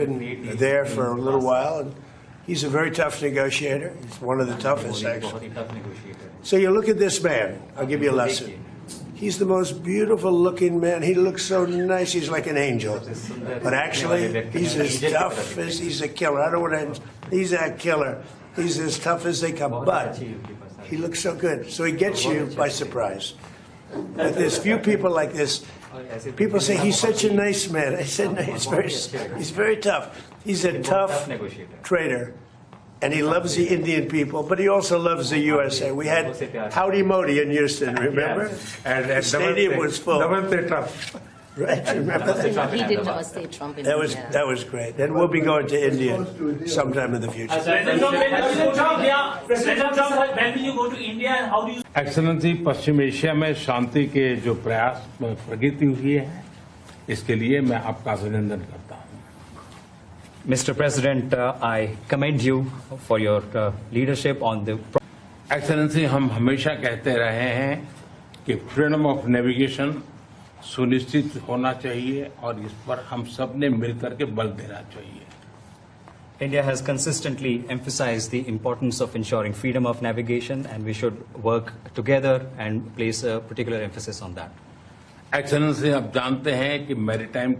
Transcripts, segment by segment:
been there for a little while, and he's a very tough negotiator. He's one of the toughest, actually. So you look at this man. I'll give you a lesson. He's the most beautiful-looking man. He looks so nice. He's like an angel. But actually, he's as tough as he's a killer. I don't want to. He's a killer. He's as tough as they come. But he looks so good. So he gets you by surprise. But there's few people like this. People say he's such a nice man. I said no, he's very tough. He's a tough trader. And he loves the Indian people, but he also loves the USA. We had Howdy Modi in Houston, remember? And the stadium was full. Namaste Trump. Right, remember that? He did Namaste Trump in India. That was great. And we'll be going to India sometime in the future. President Trump, when will you go to India and how do you... excellency, Paschim Asia में शांति के जो प्रयास में प्रगति हुई है, इसके लिए मैं आपका अभिनंदन करता हूं। Mr. President, I commend you for your leadership on the... excellency, हम हमेशा कहते रहे हैं कि फ्रीडम ऑफ नेविगेशन सुनिश्चित होना चाहिए और इस पर हम सब ने मिलकर के बल देना चाहिए। India has consistently emphasized the importance of ensuring freedom of navigation, and we should work together and place a particular emphasis on that. Excellency, आप जानते हैं कि मैरीटाइम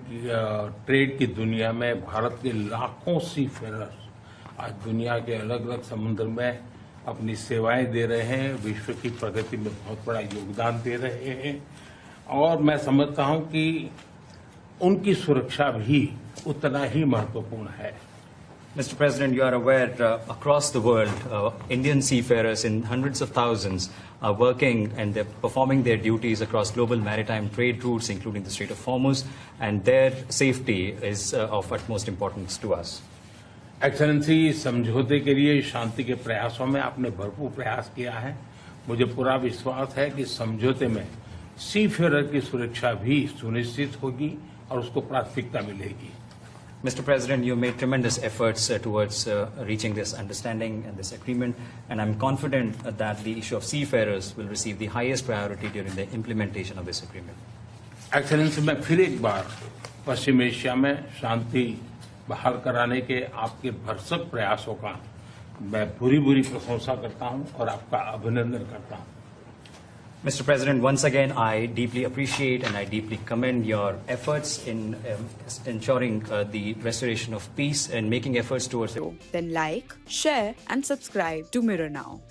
ट्रेड की दुनिया में भारत के लाखों सी फेरर्स आज दुनिया के अलग अलग समुद्र में अपनी सेवाएं दे रहे हैं, विश्व की प्रगति में बहुत बड़ा योगदान दे रहे हैं और मैं समझता हूं कि उनकी सुरक्षा भी उतना ही महत्वपूर्ण है। Mr. President, you are aware across the world, Indian seafarers in hundreds of thousands are working and they're performing their duties across global maritime trade routes, including the Strait of Hormuz, and their safety is of utmost importance to us. Excellency, समझौते के लिए शांति के प्रयासों में आपने भरपूर प्रयास किया है। मुझे पूरा विश्वास है कि समझौते में सीफेरर की सुरक्षा भी सुनिश्चित होगी और उसको प्राथमिकता मिलेगी। Mr. President, you made tremendous efforts towards reaching this understanding and this agreement, and I'm confident that the issue of seafarers will receive the highest priority during the implementation of this agreement. Excellency, मैं फिर एक बार पश्चिम Asia में शांति बहाल कराने के आपके भरसक प्रयासों का मैं पूरी प्रशंसा करता हूं और आपका अभिनंदन करता हूं। Mr. President, once again, I deeply appreciate and I deeply commend your efforts in ensuring the restoration of peace and making efforts towards... Then like, share and subscribe to Mirror Now.